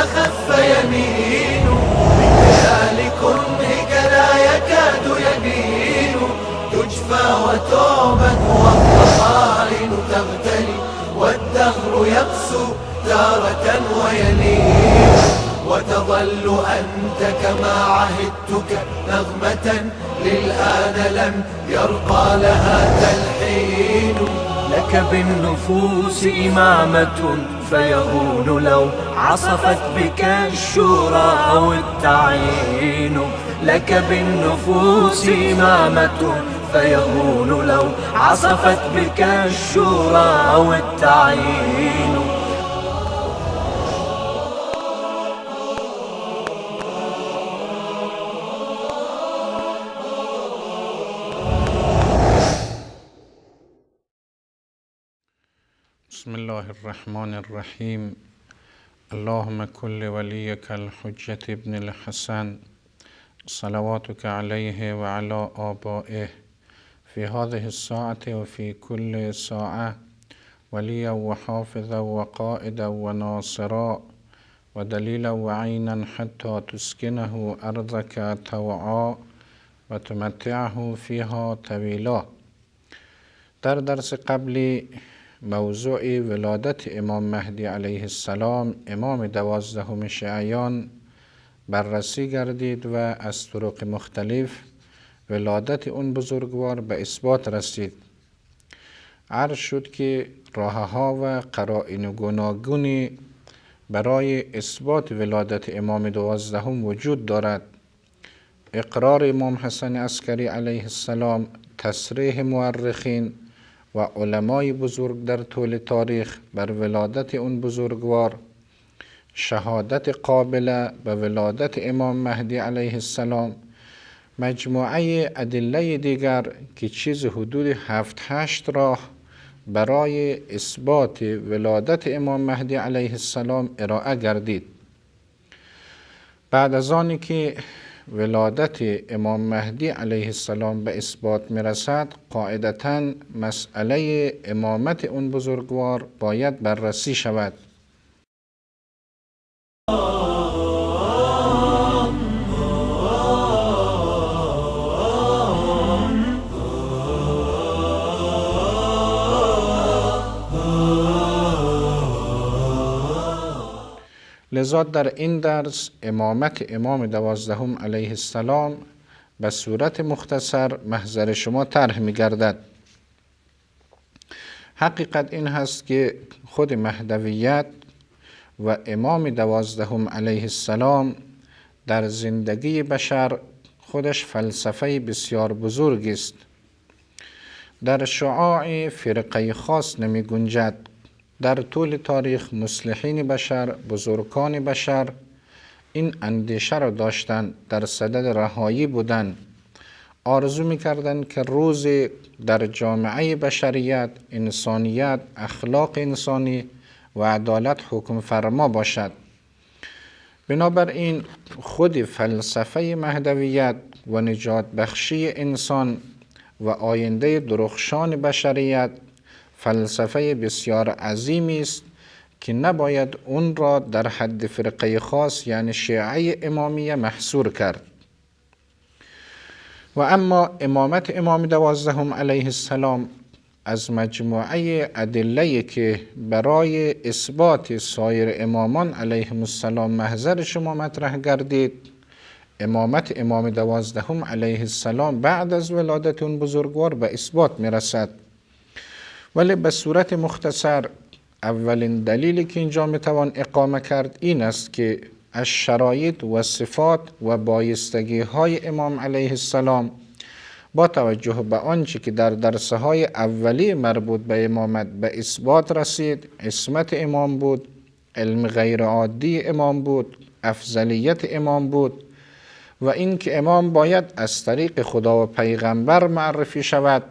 أخف يمين بكيال كرهك لا يكاد يبين تجفى وتعبد والضغائن تغتلي والدهر يقسو تارة ويلين وتظل أنت كما عهدتك نغمة للآن لم يرقى لها تلحين لك بالنفوس إمامة فيهون لو عصفت بك الشورى أو التعيين لك بالنفوس إمامة فيهون لو عصفت بك الشورى أو التعيين بسم الله الرحمن الرحيم. اللهم كن لوليك الحجة ابن الحسن صلواتك عليه وعلى آبائه في هذه الساعة وفي كل ساعة وليا وحافظا وقائدا وناصرا ودليلا وعينا حتى تسكنه أرضك طوعا وتمتعه فيها طويلا. در درس قبلی موضوع ولادت امام مهدی علیه السلام امام 12 شیعیان بررسی گردید و از طرق مختلف ولادت اون بزرگوار به اثبات رسید. عرض شد که راهها و قرائن گوناگونی برای اثبات ولادت امام 12 وجود دارد. اقرار امام حسن عسکری علیه السلام، تصریح مورخین و علمای بزرگ در طول تاریخ بر ولادت اون بزرگوار، شهادت قابله به ولادت امام مهدی علیه السلام، مجموعه ادله دیگر که چیز حدود 7-8 راه برای اثبات ولادت امام مهدی علیه السلام ارائه گردید. بعد از آنی که ولادت امام مهدی علیه السلام به اثبات میرسد، قاعدتاً مسئله امامت اون بزرگوار باید بررسی شود. لذا در این درس امامت امام 12 علیه السلام به صورت مختصر محضر شما طرح می گردد. حقیقت این هست که خود مهدویت و امام 12 علیه السلام در زندگی بشر خودش فلسفه بسیار بزرگ است. در شعاع فرقه خاص نمی گنجد. در طول تاریخ مصلحین بشر، بزرگان بشر این اندیشه را داشتند، در صدد رهایی بودند، آرزو می‌کردند که روز در جامعه بشریت، انسانیت، اخلاق انسانی و عدالت حکم فرما باشد. بنابراین خود فلسفه مهدویت و نجات بخشی انسان و آینده درخشان بشریت فلسفه بسیار عظیمی است که نباید اون را در حد فرقه خاص یعنی شیعه امامیه محصور کرد. و اما امامت امام 12 علیه السلام از مجموعه ادله که برای اثبات سایر امامان علیهم السلام محضر شما مطرح گردید، امامت امام 12 علیه السلام بعد از ولادت اون بزرگوار به اثبات میرسد. ولی به صورت مختصر اولین دلیلی که اینجا میتوان اقامه کرد این است که از شرایط و صفات و بایستگی های امام علیه السلام با توجه به آنچه که در درسهای اولی مربوط به امامت به اثبات رسید، عصمت امام بود، علم غیر عادی امام بود، افضلیت امام بود و این که امام باید از طریق خدا و پیغمبر معرفی شود،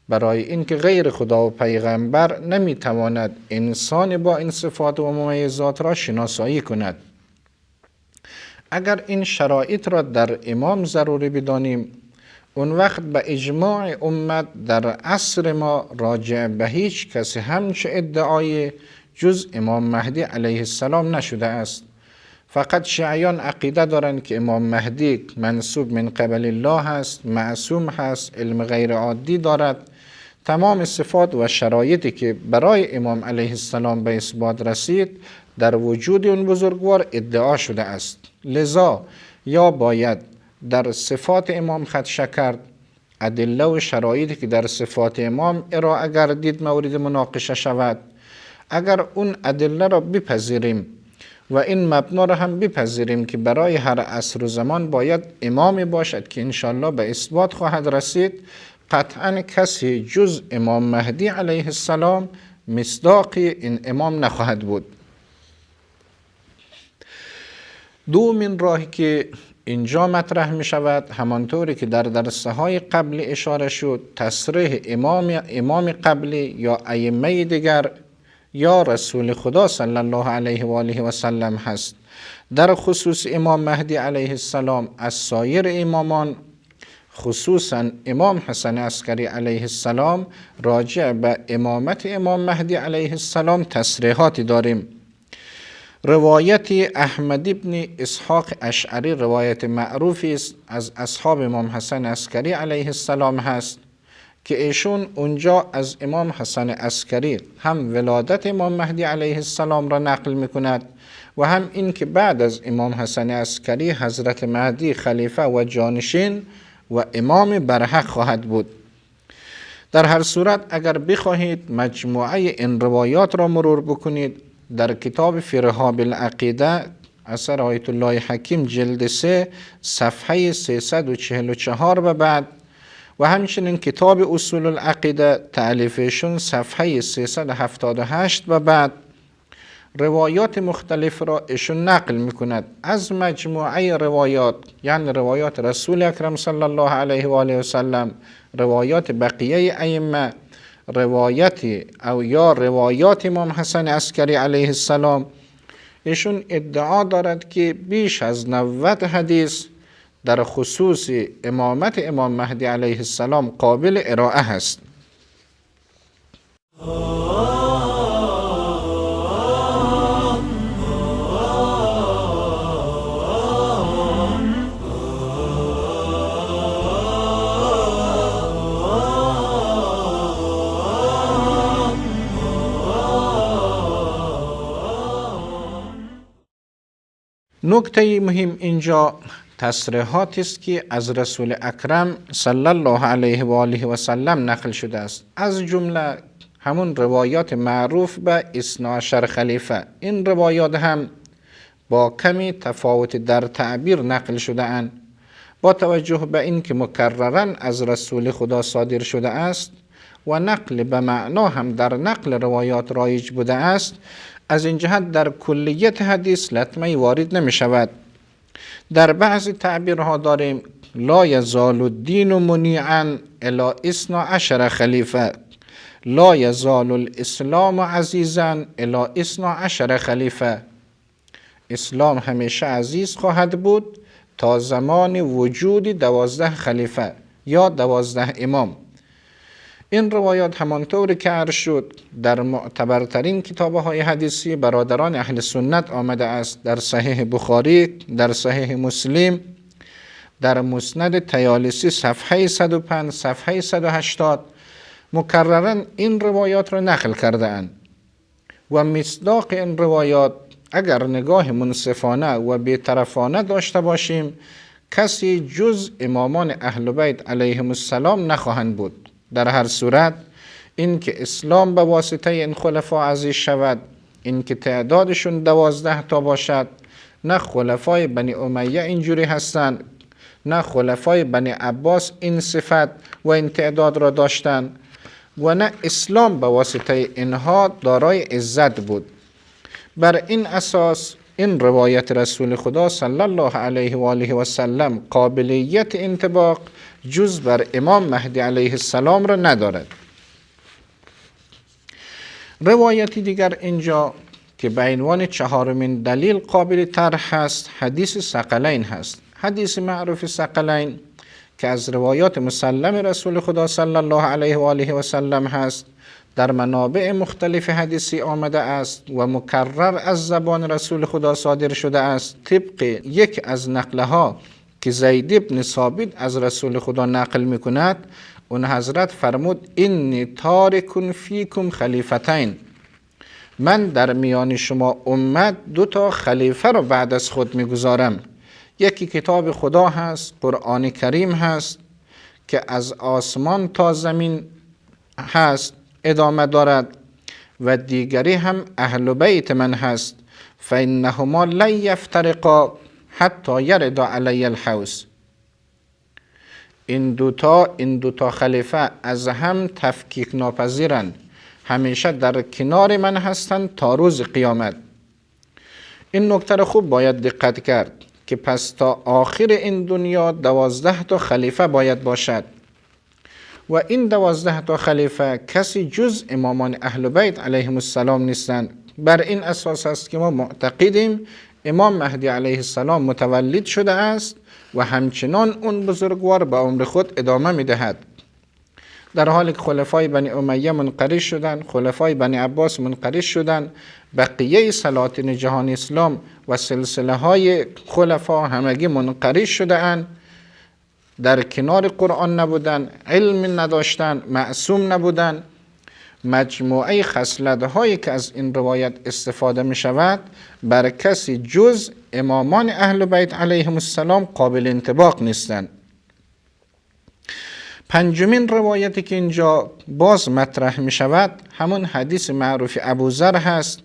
برای اینکه غیر خدا و پیغمبر نمیتواند انسان با این صفات و ممیزات را شناسایی کند. اگر این شرایط را در امام ضروری بدانیم، اون وقت به اجماع امت در عصر ما راجع به هیچ کسی همچه ادعای جز امام مهدی علیه السلام نشده است. فقط شیعیان عقیده دارند که امام مهدی منصوب من قبل الله هست، معصوم هست، علم غیر عادی دارد. تمام صفات و شرایطی که برای امام علیه السلام به اثبات رسید در وجود اون بزرگوار ادعا شده است. لذا یا باید در صفات امام خدشه کرد، ادله و شرایطی که در صفات امام ارائه گردید مورد مناقشه شود. اگر اون ادله را بپذیریم و این مبنا را هم بپذیریم که برای هر عصر و زمان باید امامی باشد که انشاءالله به اثبات خواهد رسید، قطعا کسی جز امام مهدی علیه السلام مصداق این امام نخواهد بود. دومین راهی که اینجا مطرح می شود، همانطوری که در درسه های قبلی اشاره شد، تصریح امام قبلی یا ائمه دیگر یا رسول خدا صلی الله علیه و آله و سلم هست. در خصوص امام مهدی علیه السلام از سایر امامان، خصوصا امام حسن عسکری علیه السلام، راجع به امامت امام مهدی علیه السلام تصریحاتی داریم. روایت احمد ابن اسحاق اشعری روایت معروفی است از اصحاب امام حسن عسکری علیه السلام هست که ایشون اونجا از امام حسن عسکری هم ولادت امام مهدی علیه السلام را نقل میکند و هم این که بعد از امام حسن عسکری حضرت مهدی خلیفه و جانشین و امام برحق خواهد بود. در هر صورت اگر بخواهید مجموعه این روایات را مرور بکنید، در کتاب فی رحاب العقیده اثر آیت الله حکیم جلد 3 صفحه 344 و بعد و همچنین کتاب اصول العقیده تألیفشون صفحه 378 و بعد روایات مختلف را ایشون نقل میکند. از مجموعه روایات، یعنی روایات رسول اکرم صلی الله علیه و آله و سلم، روایات بقیه ائمه، روایات امام حسن عسکری علیه السلام، ایشون ادعا دارد که بیش از 90 حدیث در خصوص امامت امام مهدی علیه السلام قابل ارائه هست. نکته مهم اینجا تصریحاتی است که از رسول اکرم صلی الله علیه و آله و سلم نقل شده است، از جمله همون روایات معروف به 12 خلیفه. این روایات هم با کمی تفاوت در تعبیر نقل شده اند. با توجه به این که مکررن از رسول خدا صادر شده است و نقل به معنا هم در نقل روایات رایج بوده است، از این جهت در کلیت حدیث لطمه وارد نمی شود. در بعض تعبیرها داریم لا یزال الدین منیعا الی 12 خلیفه، لا یزال الاسلام عزیزا الی 12 خلیفه. اسلام همیشه عزیز خواهد بود تا زمان وجود 12 خلیفه یا 12 امام. این روایات همانطور که عرض شد در معتبرترین کتاب‌های حدیثی برادران اهل سنت آمده است، در صحیح بخاری، در صحیح مسلم، در مسند طیالسی صفحه 105، صفحه 180 مکررن این روایات را نقل کرده اند و مصداق این روایات اگر نگاه منصفانه و بی‌طرفانه داشته باشیم، کسی جز امامان اهل بیت علیهم السلام نخواهند بود. در هر صورت این که اسلام به واسطه این خلفا عزیز شود، این که تعدادشون 12 تا باشد، نه خلفای بنی امیه اینجوری هستند، نه خلفای بنی عباس این صفت و این تعداد را داشتند و نه اسلام به واسطه اینها دارای عزت بود. بر این اساس این روایت رسول خدا صلی الله علیه و آله و سلم قابلیت انطباق جز بر امام مهدی علیه السلام را ندارد. روایتی دیگر اینجا که به عنوان 4مین دلیل قابل طرح هست، حدیث ثقلین هست. حدیث معروف ثقلین که از روایات مسلم رسول خدا صلی الله علیه و آله و سلم هست، در منابع مختلف حدیثی آمده است و مکرر از زبان رسول خدا صادر شده است. طبق یک از نقله ها که زید بن ثابت از رسول خدا نقل میکند، اون حضرت فرمود انی تارک فیکم خلیفتین، من در میان شما امت 2 خلیفه رو بعد از خود میگذارم. یکی کتاب خدا هست، قرآن کریم هست که از آسمان تا زمین هست، ادامه دارد، و دیگری هم اهل بیت من هست، فانهما لن یفترقا حتی یرد علی الحوض. این دوتا خلیفه از هم تفکیک ناپذیرند، همیشه در کنار من هستند تا روز قیامت. این نکته رو خوب باید دقت کرد که پس تا آخر این دنیا 12 خلیفه باید باشد و این 12 خلیفه کسی جز امامان اهل بیت علیهم السلام نیستند. بر این اساس است که ما معتقدیم امام مهدی علیه السلام متولد شده است و همچنان اون بزرگوار به عمر خود ادامه میدهد. در حالی که خلفای بنی امیه منقرض شدند، خلفای بنی عباس منقرض شدند، بقیه سلاطین جهان اسلام و سلسله های خلفا همگی منقرض شده اند، در کنار قرآن نبودن، علم نداشتن، معصوم نبودن. مجموعه خصلت هایی که از این روایت استفاده می شود بر کسی جز امامان اهل بیت علیهم السلام قابل انطباق نیستند. پنجمین روایتی که اینجا باز مطرح می شود همون حدیث معروف ابوذر هست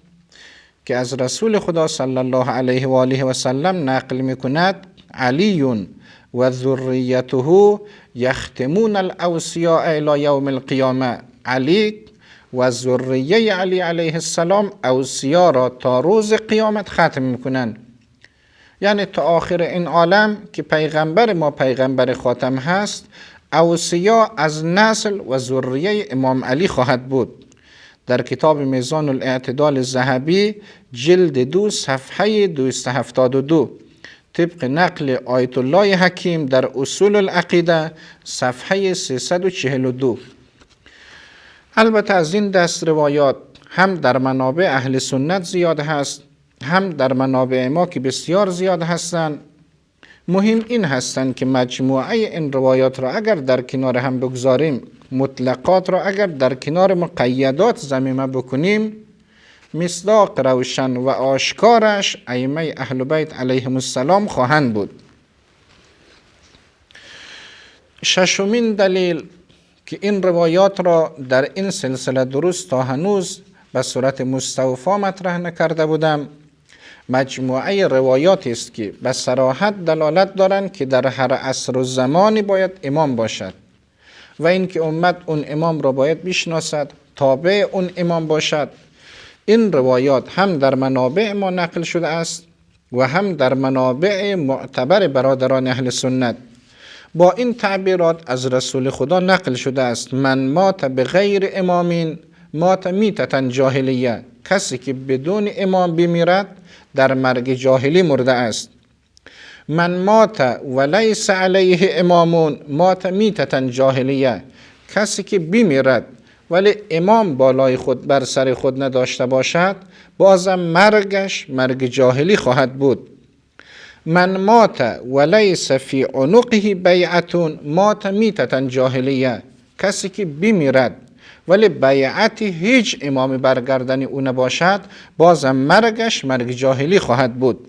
که از رسول خدا صلی الله علیه و آله و سلم نقل می کند علی و ذریته یختمون الاوصیاء الی یوم القیامه. علی و ذریه علی علیه السلام اوصیا را تا روز قیامت ختم میکنند، یعنی تا آخر این عالم که پیغمبر ما پیغمبر خاتم هست، اوصیا از نسل و ذریه امام علی خواهد بود. در کتاب میزان الاعتدال ذهبی جلد 2 صفحه 272 طبق نقل آیت الله حکیم در اصول العقیده صفحه 342. البته از این دست روایات هم در منابع اهل سنت زیاد هست، هم در منابع ما که بسیار زیاد هستند. مهم این هستند که مجموعه این روایات را اگر در کنار هم بگذاریم، مطلقات را اگر در کنار مقیدات ضمیمه بکنیم، مصداق روشن و آشکارش ائمه اهل بیت علیهم السلام خواهند بود. ششمین دلیل که این روایات را در این سلسله درست تا هنوز به صورت مستوفی مطرح نکرده بودم، مجموعه روایاتی است که به صراحت دلالت دارند که در هر عصر و زمانی باید امام باشد و اینکه امت اون امام را باید بشناسد، تابع اون امام باشد. این روایات هم در منابع ما نقل شده است و هم در منابع معتبر برادران اهل سنت. با این تعبیرات از رسول خدا نقل شده است: من مات بغیر امامین مات میتة جاهلیه. کسی که بدون امام بمیرد در مرگ جاهلی مرده است. من مات ولیس علیه امامون مات میتة جاهلیه. کسی که بمیرد ولی امام بالای خود بر سر خود نداشته باشد، بازم مرگش مرگ جاهلی خواهد بود. من مات ولیس فی عنقه بیعتون مات میتة جاهلیه. کسی که بمیرد ولی بیعت هیچ امام برگردنی او نباشد، بازم مرگش مرگ جاهلی خواهد بود.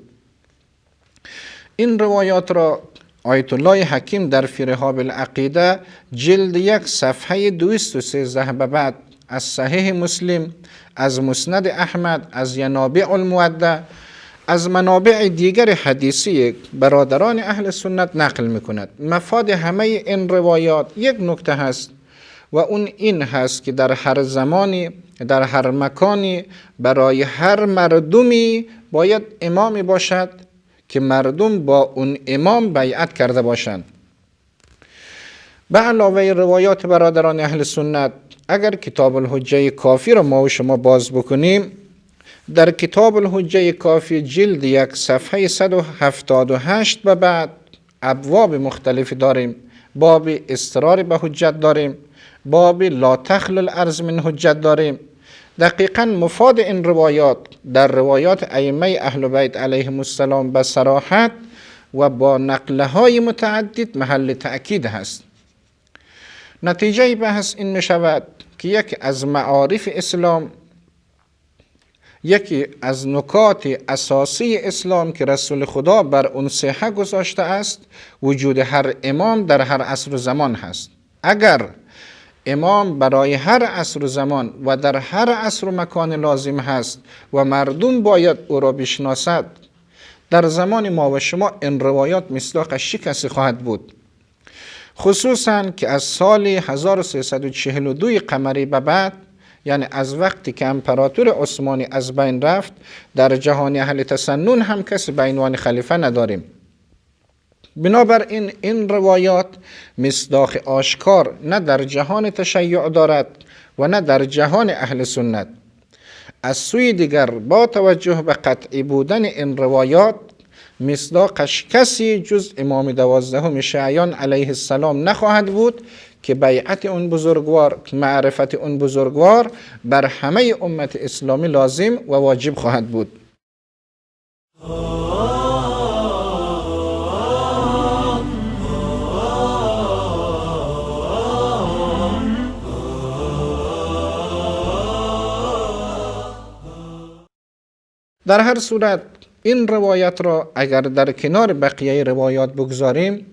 این روایات را آیت الله حکیم در فی رحاب العقیده جلد 1 صفحه 213 به بعد از صحیح مسلم، از مسند احمد، از ینابع المودع، از منابع دیگر حدیثی برادران اهل سنت نقل میکند. مفاد همه این روایات یک نکته هست و اون این هست که در هر زمانی، در هر مکانی، برای هر مردمی باید امامی باشد که مردم با اون امام بیعت کرده باشند. به علاوه روایات برادران اهل سنت، اگر کتاب الحجه کافی را ما و شما باز بکنیم، در کتاب الحجه کافی جلد 1 صفحه 178 به بعد ابواب مختلفی داریم. باب اصرار به حجت داریم، باب لا تخلو الارض من حجت داریم. دقیقاً مفاد این روایات در روایات ائمه اهل بیت علیهم السلام به صراحت و با نقله های متعدد محل تأکید هست. نتیجه بحث این می شود که یکی از معارف اسلام، یکی از نکات اساسی اسلام که رسول خدا بر اون صحه گذاشته است، وجود هر امام در هر عصر و زمان هست. اگر امام برای هر عصر و زمان و در هر عصر و مکان لازم هست و مردم باید او را بشناسد، در زمان ما و شما این روایات مصداقش چه کسی خواهد بود؟ خصوصاً که از سال 1342 قمری به بعد، یعنی از وقتی که امپراتور عثمانی از بین رفت، در جهان اهل تسنن هم کسی به عنوان خلیفه نداریم. بنابراین این روایات مصداق آشکار نه در جهان تشیع دارد و نه در جهان اهل سنت. از سوی دیگر با توجه به قطعی بودن این روایات، مصداقش کسی جز امام 12 شیعیان علیه السلام نخواهد بود که بیعت اون بزرگوار، معرفت اون بزرگوار بر همه امت اسلامی لازم و واجب خواهد بود. در هر صورت این روایت را اگر در کنار بقیه روایات بگذاریم،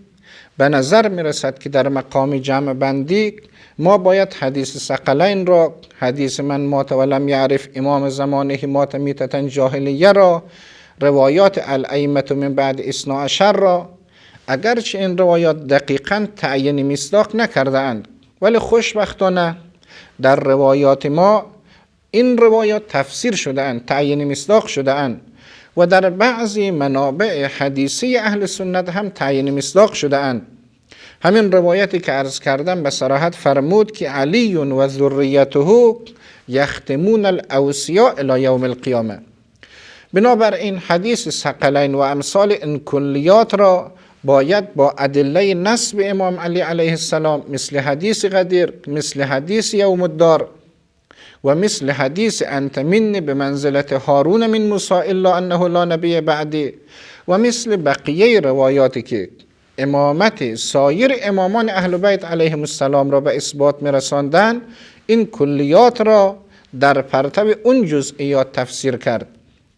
به نظر می رسد که در مقام جمع بندی ما باید حدیث ثقلین را، حدیث من مات ولم یعرف امام زمانه مات میتة جاهلیه را، روایات الائمه من بعد 12 را، اگرچه این روایات دقیقاً تعیین مصداق نکرده اند، ولی خوشبختانه در روایات ما این روایات تفسیر شده اند، تعیین مصداق شده اند و در بعضی منابع حدیثی اهل سنت هم تعیین مصداق شده اند. همین روایتی که عرض کردم به صراحت فرمود که علی و ذریته یختمون الاوصیاء الی یوم القیامه. بنابراین حدیث ثقلین و امثال این کلیات را باید با ادله نسب امام علی علیه السلام مثل حدیث غدیر، مثل حدیث یوم الدار و مثل حدیث انت منی به منزلت هارون من موسی الا انه لا نبی بعدی و مثل بقیه روایاتی که امامت سایر امامان اهل بیت علیهم السلام را به اثبات میرساندن، این کلیات را در پرتو اون جزئیات تفسیر کرد،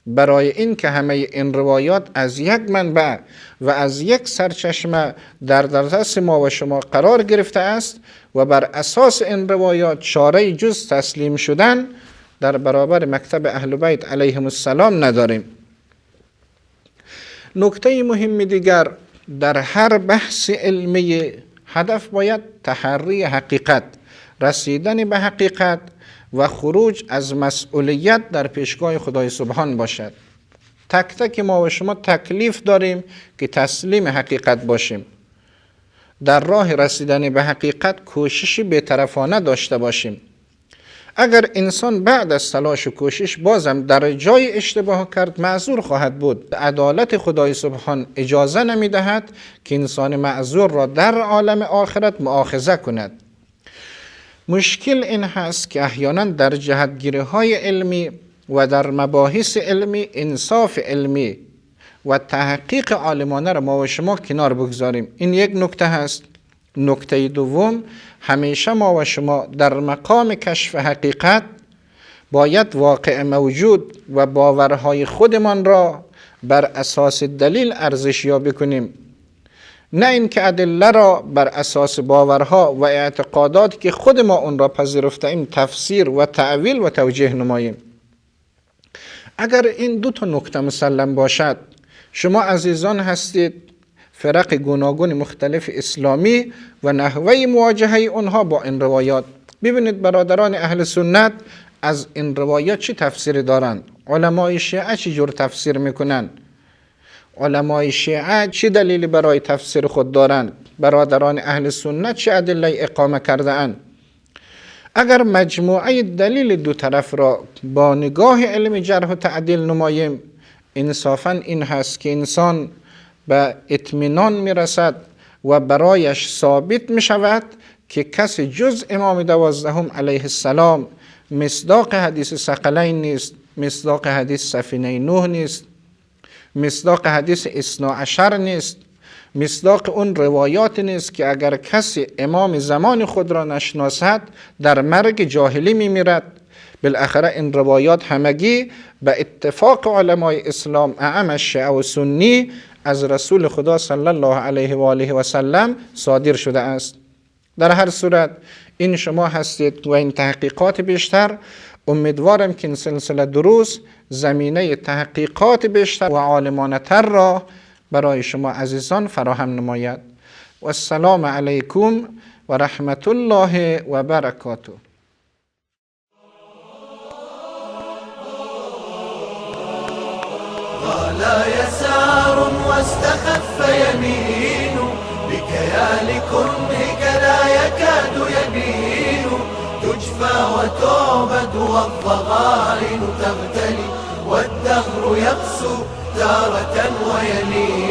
برای این که همه این روایات از یک منبع و از یک سرچشمه در دست ما و شما قرار گرفته است و بر اساس این روایات چاره جز تسلیم شدن در برابر مکتب اهل بیت علیهم السلام نداریم. نکته مهم دیگر، در هر بحث علمی هدف باید تحری حقیقت، رسیدن به حقیقت و خروج از مسئولیت در پیشگاه خدای سبحان باشد. تک تک ما و شما تکلیف داریم که تسلیم حقیقت باشیم، در راه رسیدن به حقیقت کوششی بی‌طرفانه داشته باشیم. اگر انسان بعد از تلاش و کوشش بازم در جای اشتباه کرد، معذور خواهد بود. عدالت خدای سبحان اجازه نمی دهد که انسان معذور را در عالم آخرت مؤاخذه کند. مشکل این هست که احیانا در جهتگیری‌های علمی و در مباحث علمی انصاف علمی و تحقیق عالمانه را ما و شما کنار بگذاریم. این یک نکته هست. نکته دوم، همیشه ما و شما در مقام کشف حقیقت باید واقع موجود و باورهای خودمان را بر اساس دلیل ارزشیابی کنیم، نه اینکه ادله را بر اساس باورها و اعتقاداتی که خود ما اون را پذیرفته ایم تفسیر و تعویل و توجیه نماییم. اگر این دو تا نکته مسلم باشد، شما عزیزان هستید فرق گوناگون مختلف اسلامی و نحوه مواجهه اونها با این روایات. ببینید برادران اهل سنت از این روایات چی تفسیر دارند، علمای شیعه چی جور تفسیر میکنند، علمای شیعه چی دلیلی برای تفسیر خود دارند، برادران اهل سنت چه ادله اقامه کرده اند. اگر مجموعه دلیل دو طرف را با نگاه علم جرح و تعدیل نماییم، انصافاً این هست که انسان به اطمینان میرسد و برایش ثابت می شود که کسی جز امام 12 علیه السلام مصداق حدیث ثقلین نیست، مصداق حدیث سفینه نوح نیست، مصداق حدیث اثنا عشر نیست، مصداق اون روایات نیست که اگر کسی امام زمان خود را نشناسد در مرگ جاهلی میمیرد. بالاخره این روایات همگی به اتفاق علمای اسلام اعم شیعه و سنی از رسول خدا صلی الله علیه و آله و سلم صادر شده است. در هر صورت این شما هستید و این تحقیقات بیشتر، امیدوارم که این سلسله دروس زمینه تحقیقات بیشتر و عالمانه تر را برای شما عزیزان فراهم نماید. و السلام علیکم و رحمت الله و برکاته. لا يسار واستخف يمين بكيال كرهك لا يكاد يبين تجفى وتعبد والضغائن تغتلي والدهر يقسو تارة ويمين.